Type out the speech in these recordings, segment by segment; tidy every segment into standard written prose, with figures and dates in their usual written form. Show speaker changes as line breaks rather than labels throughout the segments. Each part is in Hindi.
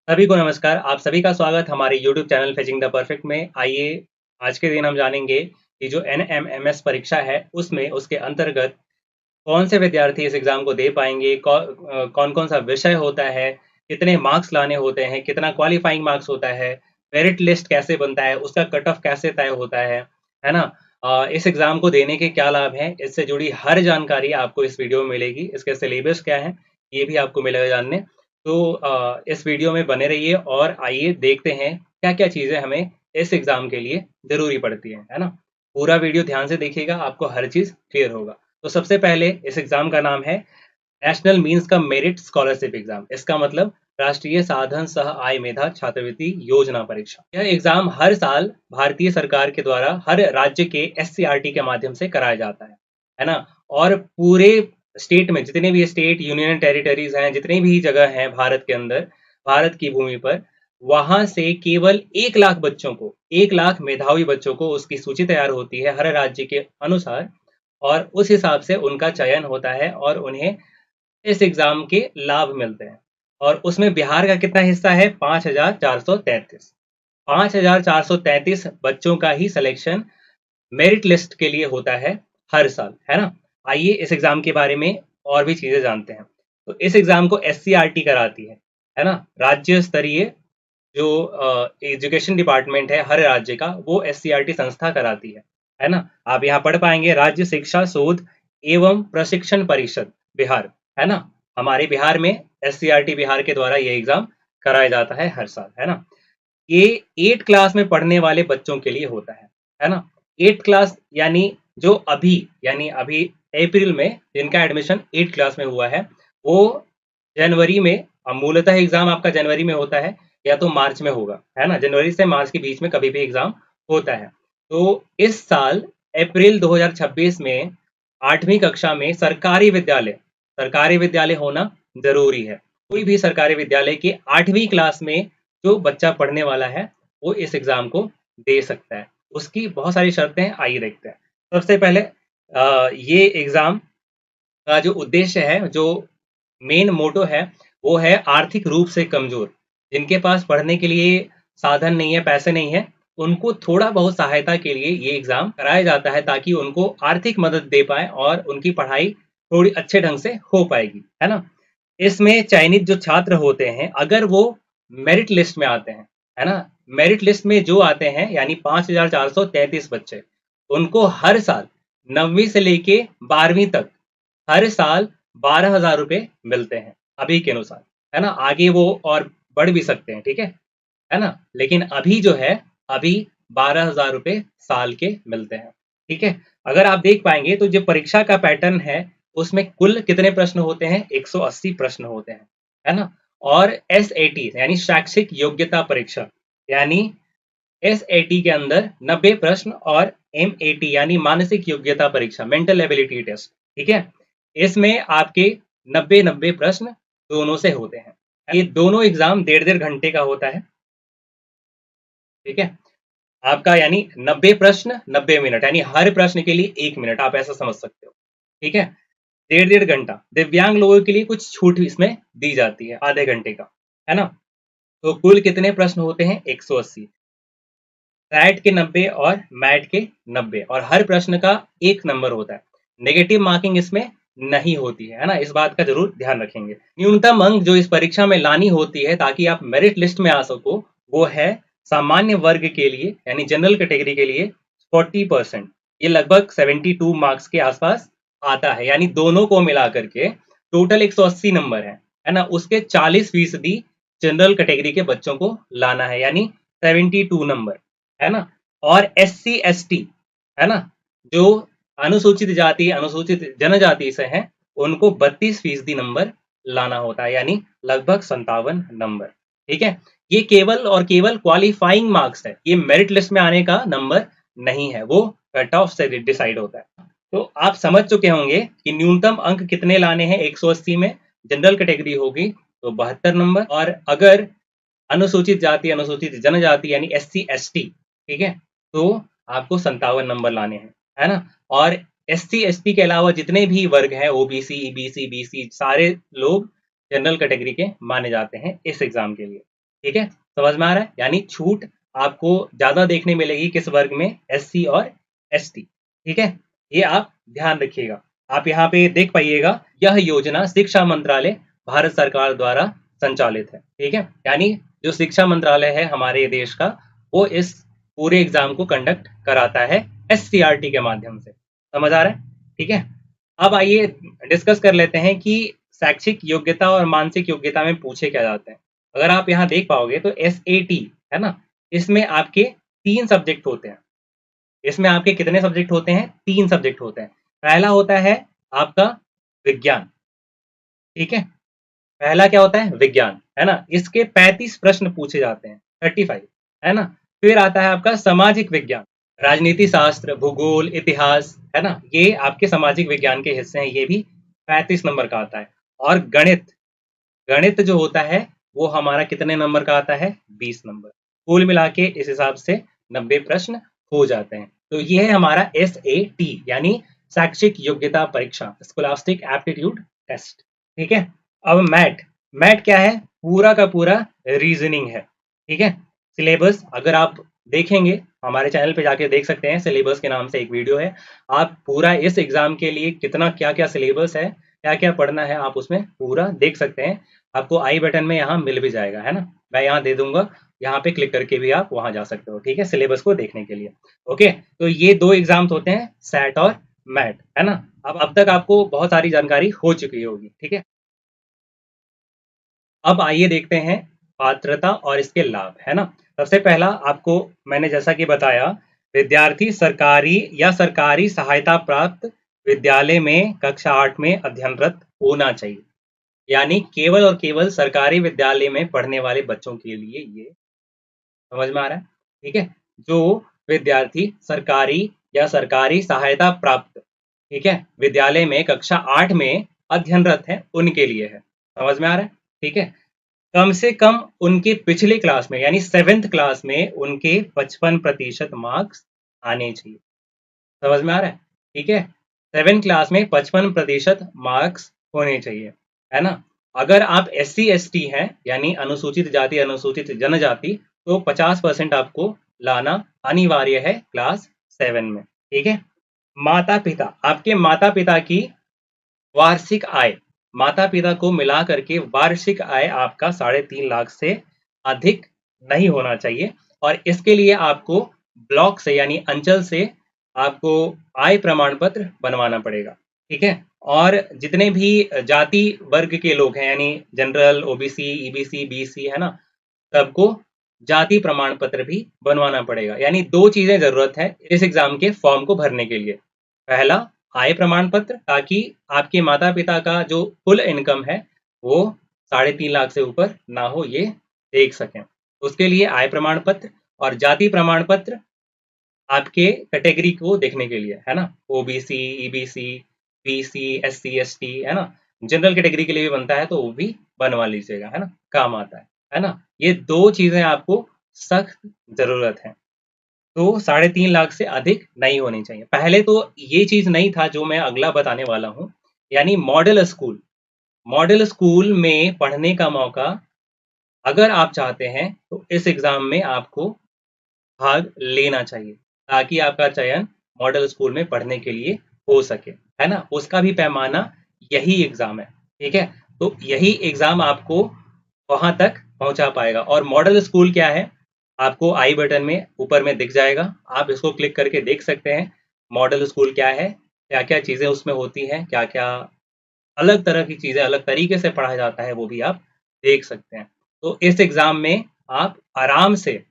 सभी को नमस्कार। आप सभी का स्वागत हमारे YouTube channel fetching the perfect में। आइए आज के दिन हम जानेंगे कि जो NMMS परीक्षा है उसमें उसके अंतर्गत कौन से विद्यार्थी इस एग्जाम को दे पाएंगे, कौन कौन सा विषय होता है, कितने मार्क्स लाने होते हैं, कितना क्वालिफाइंग मार्क्स होता है, मेरिट लिस्ट कैसे बनता है, उसका कट ऑफ कैसे तय होता है ना। इस एग्जाम को देने के क्या लाभ हैं, इससे जुड़ी हर जानकारी आपको इस वीडियो में मिलेगी। इसके सिलेबस क्या है ये भी आपको मिलेगा जानने। तो इस वीडियो में बने रहिए और आइए देखते हैं क्या क्या चीज़ें हमें इस एग्जाम के लिए ज़रूरी पड़ती हैं, है ना। पूरा वीडियो ध्यान से देखिएगा, आपको हर चीज़ क्लियर होगा। तो सबसे पहले इस एग्जाम का नाम है नेशनल मीन्स का मेरिट स्कॉलरशिप एग्जाम। इसका मतलब राष्ट्रीय साधन सह आय मेधा छात्रवृत्ति योजना परीक्षा। यह एग्जाम हर साल भारतीय सरकार के द्वारा हर राज्य के SCRT के माध्यम से कराया जाता है ना। और पूरे स्टेट में जितने भी स्टेट यूनियन टेरिटरीज हैं, जितनी भी जगह हैं भारत के अंदर, भारत की भूमि पर, वहां से केवल 1 लाख बच्चों को, 1 लाख मेधावी बच्चों को उसकी सूची तैयार होती है हर राज्य के अनुसार, और उस हिसाब से उनका चयन होता है और उन्हें इस एग्जाम के लाभ मिलते हैं। और उसमें बिहार का कितना हिस्सा है? 5,433। 5,433 बच्चों का ही सिलेक्शन मेरिट लिस्ट के लिए होता है हर साल, है ना। आइए इस एग्जाम के बारे में और भी चीजें जानते हैं। तो इस एग्जाम को SCRT कराती है ना। राज्य स्तरीय जो एजुकेशन डिपार्टमेंट है हर राज्य का, वो SCRT संस्था कराती है ना। आप यहाँ पढ़ पाएंगे राज्य शिक्षा शोध एवं प्रशिक्षण परिषद बिहार, है ना। हमारे बिहार में SCRT बिहार के द्वारा ये एग्जाम कराया जाता है हर साल, है ना। ये 8 क्लास में पढ़ने वाले बच्चों के लिए होता है ना। 8 क्लास यानी अभी अप्रैल में जिनका एडमिशन 8 क्लास में हुआ है, वो जनवरी में, मूलतः एग्जाम आपका जनवरी में होता है या तो मार्च में होगा, है ना। जनवरी से मार्च के बीच में कभी भी एग्जाम होता है। तो इस साल अप्रैल 2026 में 8वीं कक्षा में सरकारी विद्यालय होना जरूरी है। कोई भी सरकारी विद्यालय के 8वीं क्लास में जो बच्चा पढ़ने वाला है वो इस एग्जाम को दे सकता है। उसकी बहुत सारी शर्तें हैं, आइए देखते हैं। सबसे पहले ये एग्जाम का जो उद्देश्य है, जो मेन मोटो है, वो है आर्थिक रूप से कमजोर, जिनके पास पढ़ने के लिए साधन नहीं है, पैसे नहीं है, उनको थोड़ा बहुत सहायता के लिए ये एग्जाम कराया जाता है, ताकि उनको आर्थिक मदद दे पाए और उनकी पढ़ाई थोड़ी अच्छे ढंग से हो पाएगी, है ना। इसमें चयनित जो छात्र होते हैं, अगर वो मेरिट लिस्ट में आते हैं, है ना, मेरिट लिस्ट में जो आते हैं यानी 5,433 बच्चे, उनको हर साल 9वीं से लेके 12वीं तक हर साल 12,000 रुपए मिलते हैं अभी के अनुसार, है ना। आगे वो और बढ़ भी सकते हैं, ठीक है ना। लेकिन अभी जो है, अभी 12,000 रुपए साल के मिलते हैं, ठीक है। अगर आप देख पाएंगे तो जो परीक्षा का पैटर्न है, उसमें कुल कितने प्रश्न होते हैं? 180 प्रश्न होते हैं, है ना। और SAT यानी शैक्षिक योग्यता परीक्षा, यानी SAT के अंदर 90 प्रश्न, और MAT यानी मानसिक योग्यता परीक्षा, मेंटल एबिलिटी टेस्ट, ठीक है, इसमें आपके 90-90 प्रश्न दोनों से होते हैं। ये दोनों एग्जाम 1.5-1.5 घंटे का होता है, ठीक है। आपका यानी 90 प्रश्न 90 मिनट, यानी हर प्रश्न के लिए 1 मिनट, आप ऐसा समझ सकते हो, ठीक है। 1.5-1.5 घंटा। दिव्यांग लोगों के लिए कुछ छूट इसमें दी जाती है, आधे घंटे का, है ना। तो कुल कितने प्रश्न होते हैं? 180। सैट के 90 और मैट के 90, और हर प्रश्न का 1 नंबर होता है। नेगेटिव मार्किंग इसमें नहीं होती है ना। इस बात का जरूर ध्यान रखेंगे। न्यूनतम अंक जो इस परीक्षा में लानी होती है ताकि आप मेरिट लिस्ट में आ सको, वो है सामान्य वर्ग के लिए यानी जनरल कैटेगरी के लिए 40%। ये लगभग 72 मार्क्स के आसपास आता है, यानी दोनों को मिला करके टोटल 180 नंबर है ना। उसके 40% जनरल कैटेगरी के बच्चों को लाना है, यानी 72 नंबर, है ना। और SC ST, है ना, जो अनुसूचित जाति अनुसूचित जनजाति से हैं, उनको 32% नंबर लाना होता है, यानी लगभग 57 नंबर, ठीक है। ये केवल और केवल क्वालिफाइंग मार्क्स है, ये मेरिट लिस्ट में आने का नंबर नहीं है, वो कट ऑफ से डिसाइड होता है। तो आप समझ चुके होंगे कि न्यूनतम अंक कितने लाने हैं 180 में। जनरल कैटेगरी होगी तो 72 नंबर, और अगर अनुसूचित जाति अनुसूचित जनजाति यानी SC ST, ठीक है, तो आपको 57 नंबर लाने हैं, है ना। और SC ST के अलावा जितने भी वर्ग हैं, OBC EBC BC, सारे लोग जनरल कैटेगरी के माने जाते हैं इस एग्जाम के लिए। ठीक है, समझ में आ रहा है? यानी छूट आपको ज्यादा देखने मिलेगी किस वर्ग में, एससी और एसटी। ठीक है, ये आप ध्यान रखिएगा। आप यहाँ पे देख पाइएगा, यह योजना शिक्षा मंत्रालय भारत सरकार द्वारा संचालित है। ठीक है, यानी जो शिक्षा मंत्रालय है हमारे देश का, वो इस पूरे एग्जाम को कंडक्ट कराता है एससीईआरटी के माध्यम से। समझ आ रहा है? ठीक है, अब आइए डिस्कस कर लेते हैं कि शैक्षिक योग्यता और मानसिक योग्यता में पूछे क्या जाते हैं। अगर आप यहाँ देख पाओगे तो एसएटी है ना, इसमें आपके 3 सब्जेक्ट होते हैं। इसमें आपके कितने सब्जेक्ट होते हैं? 3 सब्जेक्ट होते हैं। पहला होता है आपका विज्ञान। ठीक है, पहला क्या होता है? विज्ञान, है ना। इसके 35 प्रश्न पूछे जाते हैं, 35, है ना। फिर आता है आपका सामाजिक विज्ञान, राजनीति शास्त्र, भूगोल, इतिहास, है ना। ये आपके सामाजिक विज्ञान के हिस्से हैं, ये भी 35 नंबर का आता है। और गणित, गणित जो होता है वो हमारा कितने नंबर का आता है? 20 नंबर। कुल मिला के इस हिसाब से 90 प्रश्न हो जाते हैं। तो ये है हमारा SAT, यानी शैक्षिक योग्यता परीक्षा, स्कॉलास्टिक एप्टीट्यूड टेस्ट। ठीक है, अब मैट, मैट क्या है? पूरा का पूरा रीजनिंग है। ठीक है, सिलेबस अगर आप देखेंगे, हमारे चैनल पे जाके देख सकते हैं, सिलेबस के नाम से एक वीडियो है। आप पूरा इस एग्जाम के लिए कितना क्या क्या सिलेबस है, क्या क्या पढ़ना है, आप उसमें पूरा देख सकते हैं। आपको आई बटन में यहाँ मिल भी जाएगा, है ना। मैं यहाँ दे दूंगा, यहाँ पे क्लिक करके भी आप वहां जा सकते हो। ठीक है, सिलेबस को देखने के लिए। ओके, तो ये 2 एग्जाम्स होते हैं, सैट और मैट, है ना। अब तक आपको बहुत सारी जानकारी हो चुकी होगी। ठीक है, अब आइए देखते हैं पात्रता और इसके लाभ, है ना। सबसे पहला आपको मैंने जैसा कि बताया, विद्यार्थी सरकारी या सरकारी सहायता प्राप्त विद्यालय में कक्षा 8 में अध्ययनरत होना चाहिए। यानी केवल और केवल सरकारी विद्यालय में पढ़ने वाले बच्चों के लिए ये, समझ में आ रहा है? ठीक है, जो विद्यार्थी सरकारी या सरकारी सहायता प्राप्त, ठीक है, विद्यालय में कक्षा 8 में अध्ययनरत है, उनके लिए है। समझ में आ रहा है? ठीक है, कम से कम उनके पिछले क्लास में यानी 7th क्लास में उनके 55% मार्क्स आने चाहिए। समझ में आ रहा है? ठीक है, 7th क्लास में 55% मार्क्स होने चाहिए, है ना। अगर आप SC ST हैं, यानी अनुसूचित जाति अनुसूचित जनजाति, तो 50% आपको लाना अनिवार्य है क्लास 7 में। ठीक है, माता पिता, आपके माता पिता की वार्षिक आय, माता पिता को मिला करके वार्षिक आय आपका 3.5 लाख से अधिक नहीं होना चाहिए। और इसके लिए आपको ब्लॉक से यानी अंचल से आपको आय प्रमाण पत्र बनवाना पड़ेगा। ठीक है, और जितने भी जाति वर्ग के लोग हैं, यानी जनरल, OBC, EBC, BC, है ना, सबको जाति प्रमाण पत्र भी बनवाना पड़ेगा। यानी 2 चीजें जरूरत है इस एग्जाम के फॉर्म को भरने के लिए। पहला, आय प्रमाण पत्र, ताकि आपके माता पिता का जो कुल इनकम है वो 3.5 लाख से ऊपर ना हो, ये देख सकें। उसके लिए आय प्रमाण पत्र, और जाति प्रमाण पत्र आपके कैटेगरी को देखने के लिए, है ना। OBC, EBC, BC, SC ST, है ना। जनरल कैटेगरी के लिए भी बनता है, तो वो भी बनवा लीजिएगा, है ना, काम आता है ना। ये 2 चीजें आपको सख्त जरूरत है। तो 3.5 लाख से अधिक नहीं होनी चाहिए। पहले तो ये चीज नहीं था जो मैं अगला बताने वाला हूँ, यानी मॉडल स्कूल। मॉडल स्कूल में पढ़ने का मौका अगर आप चाहते हैं तो इस एग्जाम में आपको भाग लेना चाहिए, ताकि आपका चयन मॉडल स्कूल में पढ़ने के लिए हो सके, है ना। उसका भी पैमाना यही एग्जाम है। ठीक है, तो यही एग्जाम आपको वहां तक पहुंचा पाएगा। और मॉडल स्कूल क्या है, आपको आई बटन में ऊपर में दिख जाएगा, आप इसको क्लिक करके देख सकते हैं मॉडल स्कूल क्या है, क्या क्या चीजें उसमें होती हैं, क्या क्या अलग तरह की चीजें अलग तरीके से पढ़ाया जाता है, वो भी आप देख सकते हैं। तो इस एग्जाम में आप आराम से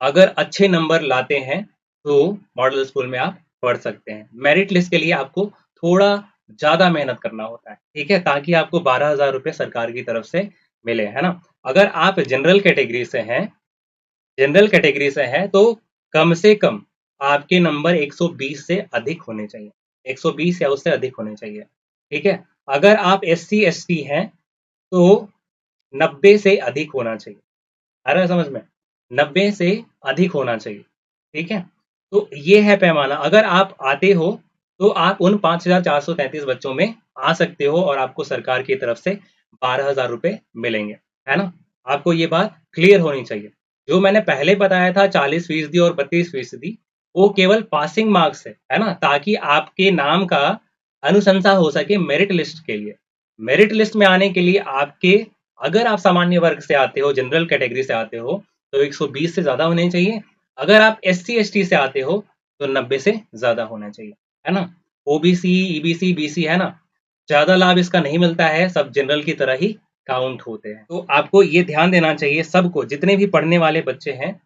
अगर अच्छे नंबर लाते हैं तो मॉडल स्कूल में आप पढ़ सकते हैं। मेरिट लिस्ट के लिए आपको थोड़ा ज्यादा मेहनत करना होता है, ठीक है, ताकि आपको 12,000 रुपये सरकार की तरफ से मिले, है ना। अगर आप जनरल कैटेगरी से हैं, जनरल कैटेगरी से हैं, तो कम से कम आपके नंबर 120 से अधिक होने चाहिए, 120 या उससे अधिक होने चाहिए। ठीक है, अगर आप SC ST हैं तो 90 से अधिक होना चाहिए। आ रहा है समझ में? 90 से अधिक होना चाहिए। ठीक है, तो ये है पैमाना। अगर आप आते हो तो आप उन 5,433 बच्चों में आ सकते हो, और आपको सरकार की तरफ से 12,000 रुपये मिलेंगे, है ना। आपको ये बात क्लियर होनी चाहिए। जो मैंने पहले बताया था 40% और 32%, वो केवल पासिंग मार्क्स है ना, ताकि आपके नाम का अनुशंसा हो सके मेरिट लिस्ट के लिए। मेरिट लिस्ट में आने के लिए आपके, अगर आप सामान्य वर्ग से आते हो, जनरल कैटेगरी से आते हो, तो 120 से ज्यादा होने चाहिए। अगर आप SC ST से आते हो तो 90 से ज्यादा होना चाहिए, है ना। OBC EBC BC है ना, ज्यादा लाभ इसका नहीं मिलता है, सब जनरल की तरह ही काउंट होते हैं। तो आपको ये ध्यान देना चाहिए सबको, जितने भी पढ़ने वाले बच्चे हैं,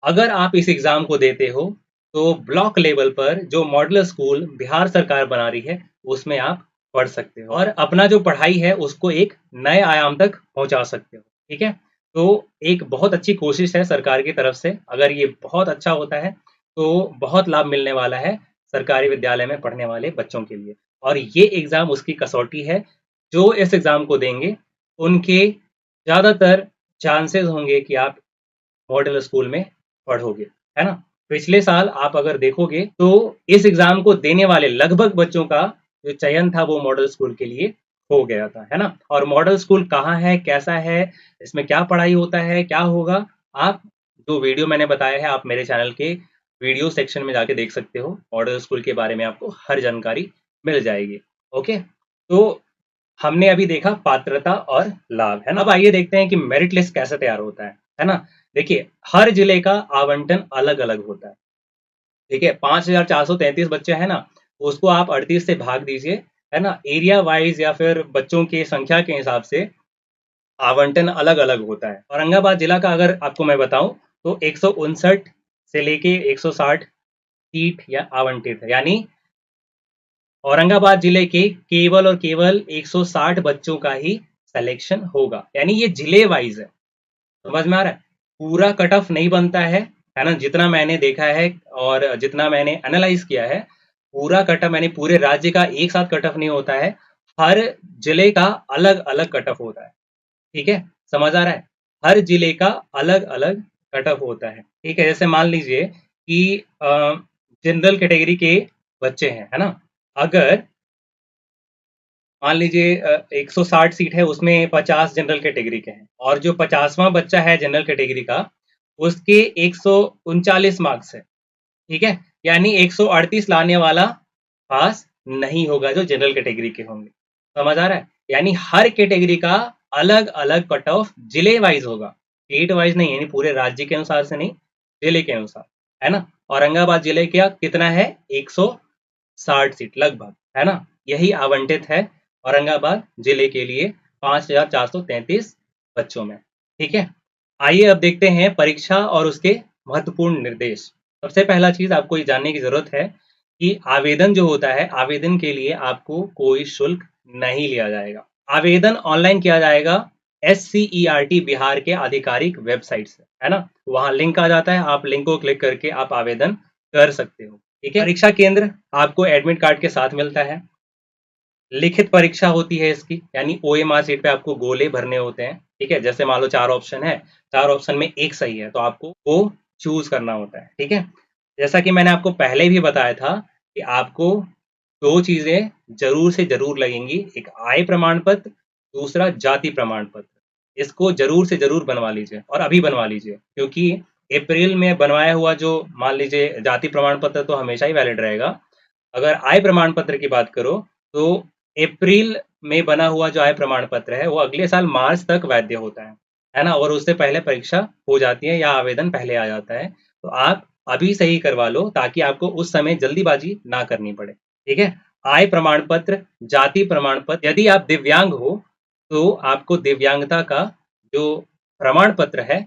अगर आप इस एग्जाम को देते हो तो ब्लॉक लेवल पर जो मॉडल स्कूल बिहार सरकार बना रही है उसमें आप पढ़ सकते हो और अपना जो पढ़ाई है उसको एक नए आयाम तक पहुंचा सकते हो। ठीक है, तो एक बहुत अच्छी कोशिश है सरकार की तरफ से। अगर ये बहुत अच्छा होता है तो बहुत लाभ मिलने वाला है सरकारी विद्यालय में पढ़ने वाले बच्चों के लिए। और ये एग्जाम उसकी कसौटी है। जो इस एग्जाम को देंगे उनके ज्यादातर चांसेस होंगे कि आप मॉडल स्कूल में पढ़ोगे, है ना। पिछले साल आप अगर देखोगे तो इस एग्जाम को देने वाले लगभग बच्चों का जो चयन था वो मॉडल स्कूल के लिए हो गया था, है ना। और मॉडल स्कूल कहाँ है, कैसा है, इसमें क्या पढ़ाई होता है, क्या होगा, आप जो वीडियो मैंने बताया है आप मेरे चैनल के वीडियो सेक्शन में जाके देख सकते हो। मॉडल स्कूल के बारे में आपको हर जानकारी मिल जाएगी। ओके, तो हमने अभी देखा पात्रता और लाभ, है ना। अब आइए देखते हैं कि मेरिट लिस्ट कैसे तैयार होता है ना। देखिए, हर जिले का आवंटन अलग अलग होता है। ठीक है, 5433 बच्चे हैं ना, उसको आप 38 से भाग दीजिए, है ना। एरिया वाइज या फिर बच्चों की संख्या के हिसाब से आवंटन अलग अलग होता है। औरंगाबाद जिला का अगर आपको मैं बताऊं तो 159 से लेके 160 सीट या आवंटित है, यानी औरंगाबाद जिले के केवल और केवल 160 बच्चों का ही सिलेक्शन होगा, यानी ये जिले वाइज है। समझ में आ रहा है, पूरा कट ऑफ नहीं बनता है ना। जितना मैंने देखा है और जितना मैंने एनालाइज किया है, पूरा कट ऑफ मैंने पूरे राज्य का एक साथ कट ऑफ नहीं होता है, हर जिले का अलग अलग कट ऑफ होता है। ठीक है, समझ आ रहा है, हर जिले का अलग अलग कट ऑफ होता है। ठीक है, जैसे मान लीजिए कि जनरल कैटेगरी के बच्चे हैं, है ना। अगर मान लीजिए 160 सीट है, उसमें 50 जनरल कैटेगरी के हैं, और जो 50वां बच्चा है जनरल कैटेगरी का, उसके 139 मार्क्स है। ठीक है, यानी 138 लाने वाला पास नहीं होगा जो जनरल कैटेगरी के होंगे। समझ आ रहा है, यानी हर कैटेगरी का अलग अलग कट ऑफ जिले वाइज होगा, स्टेट वाइज नहीं, यानी पूरे राज्य के अनुसार से नहीं, जिले के अनुसार, है ना। औरंगाबाद जिले का कितना है, 160 सीट लगभग, है ना। यही आवंटित है औरंगाबाद जिले के लिए 5433 बच्चों में। ठीक है, आइए अब देखते हैं परीक्षा और उसके महत्वपूर्ण निर्देश। सबसे पहला चीज आपको ये जानने की जरूरत है कि आवेदन जो होता है, आवेदन के लिए आपको कोई शुल्क नहीं लिया जाएगा। आवेदन ऑनलाइन किया जाएगा SCERT बिहार के आधिकारिक वेबसाइट से, है ना। वहां लिंक आ जाता है, आप लिंक को क्लिक करके आप आवेदन कर सकते हो। ठीक है, परीक्षा केंद्र आपको एडमिट कार्ड के साथ मिलता है। लिखित परीक्षा होती है इसकी, यानी OMR सीट पे आपको गोले भरने होते हैं। ठीक है, जैसे मान लो 4 ऑप्शन है, 4 ऑप्शन में एक सही है तो आपको वो चूज करना होता है। ठीक है, जैसा कि मैंने आपको पहले भी बताया था कि आपको दो चीजें जरूर से जरूर लगेंगी, एक आय प्रमाण पत्र, दूसरा जाति प्रमाण पत्र। इसको जरूर से जरूर बनवा लीजिए और अभी बनवा लीजिए, क्योंकि अप्रैल में बनवाया हुआ जो, मान लीजिए जाति प्रमाण पत्र तो हमेशा ही वैलिड रहेगा। अगर आय प्रमाण पत्र की बात करो तो अप्रैल में बना हुआ जो आय प्रमाण पत्र है वो अगले साल मार्च तक वैध होता है ना। और उससे पहले परीक्षा हो जाती है या आवेदन पहले आ जाता है, तो आप अभी सही करवा लो ताकि आपको उस समय जल्दीबाजी ना करनी पड़े। ठीक है, आय प्रमाण पत्र, जाति प्रमाण पत्र, यदि आप दिव्यांग हो तो आपको दिव्यांगता का जो प्रमाण पत्र है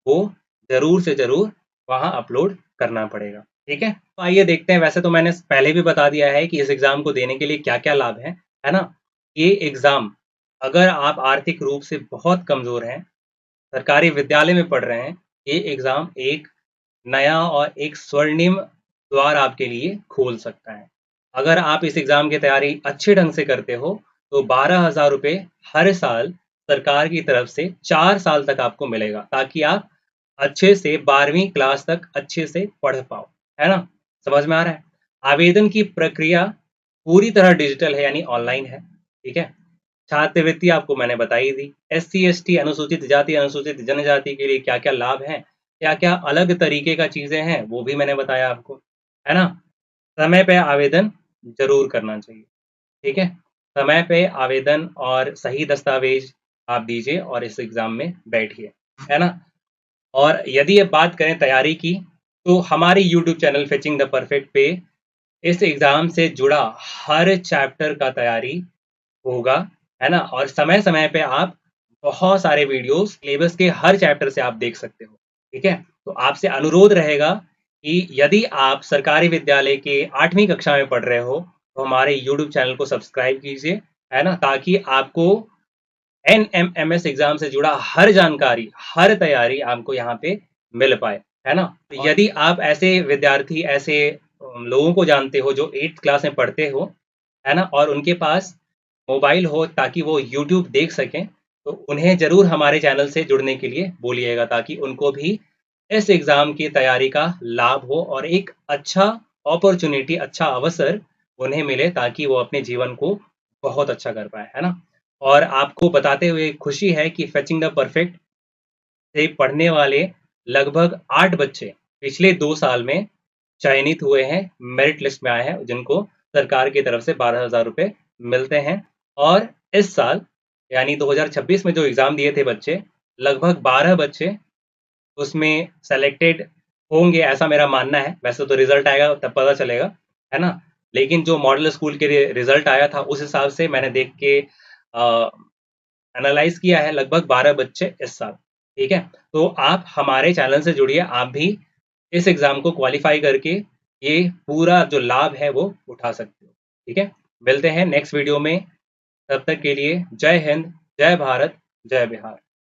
वो जरूर से जरूर वहां अपलोड करना पड़ेगा। ठीक है, तो आइए देखते हैं। वैसे तो मैंने पहले भी बता दिया है कि इस एग्जाम को देने के लिए क्या क्या लाभ है ना। ये एग्जाम, अगर आप आर्थिक रूप से बहुत कमजोर हैं, सरकारी विद्यालय में पढ़ रहे हैं, ये एग्जाम एक नया और एक स्वर्णिम द्वार आपके लिए खोल सकता है। अगर आप इस एग्जाम की तैयारी अच्छे ढंग से करते हो तो 12,000 रुपये हर साल सरकार की तरफ से 4 साल तक आपको मिलेगा, ताकि आप अच्छे से 12वीं क्लास तक अच्छे से पढ़ पाओ, है ना। समझ में आ रहा है, आवेदन की प्रक्रिया पूरी तरह डिजिटल है, यानी ऑनलाइन है। ठीक है, छात्रवृत्ति आपको मैंने बताई दी। एससी एसटी अनुसूचित जाति अनुसूचित जनजाति के लिए क्या क्या लाभ हैं, क्या क्या अलग तरीके का चीजें हैं, वो भी मैंने बताया आपको, है ना। समय पे आवेदन जरूर करना चाहिए, ठीक है। समय पे आवेदन और सही दस्तावेज आप दीजिए और इस एग्जाम में बैठिए, है ना। और यदि अब बात करें तैयारी की, तो हमारे YouTube channel fetching the perfect पे इस एग्जाम से जुड़ा हर चैप्टर का तैयारी होगा, है ना। और समय समय पे आप बहुत सारे वीडियोस सिलेबस के हर चैप्टर से आप देख सकते हो, ठीक है। तो आपसे अनुरोध रहेगा कि यदि आप सरकारी विद्यालय के 8वीं कक्षा में पढ़ रहे हो तो हमारे यूट्यूब चैनल को सब्सक्राइब कीजिए, है ना, ताकि आपको NMMS एग्जाम से जुड़ा हर जानकारी, हर तैयारी आपको यहाँ पे मिल पाए, है ना। तो यदि आप ऐसे विद्यार्थी, ऐसे लोगों को जानते हो जो 8th क्लास में पढ़ते हो, है ना, और उनके पास मोबाइल हो ताकि वो यूट्यूब देख सकें, तो उन्हें जरूर हमारे चैनल से जुड़ने के लिए बोलिएगा, ताकि उनको भी इस एग्जाम की तैयारी का लाभ हो और एक अच्छा अपॉर्चुनिटी, अच्छा अवसर उन्हें मिले, ताकि वो अपने जीवन को बहुत अच्छा कर पाए, है ना। और आपको बताते हुए खुशी है कि फेचिंग द परफेक्ट से पढ़ने वाले लगभग 8 बच्चे पिछले 2 साल में चयनित हुए हैं, मेरिट लिस्ट में आए हैं, जिनको सरकार की तरफ से 12,000 रुपए मिलते हैं। और इस साल यानी 2026 में जो एग्जाम दिए थे बच्चे, लगभग 12 बच्चे उसमें सेलेक्टेड होंगे, ऐसा मेरा मानना है। वैसे तो रिजल्ट आएगा तब पता चलेगा, है ना। लेकिन जो मॉडल स्कूल के रिजल्ट आया था उस हिसाब से मैंने देख के एनालाइज किया है, लगभग 12 बच्चे इस साल, ठीक है। तो आप हमारे चैनल से जुड़िए, आप भी इस एग्जाम को क्वालिफाई करके ये पूरा जो लाभ है वो उठा सकते हो, ठीक है। मिलते हैं नेक्स्ट वीडियो में, तब तक के लिए जय हिंद, जय भारत, जय बिहार।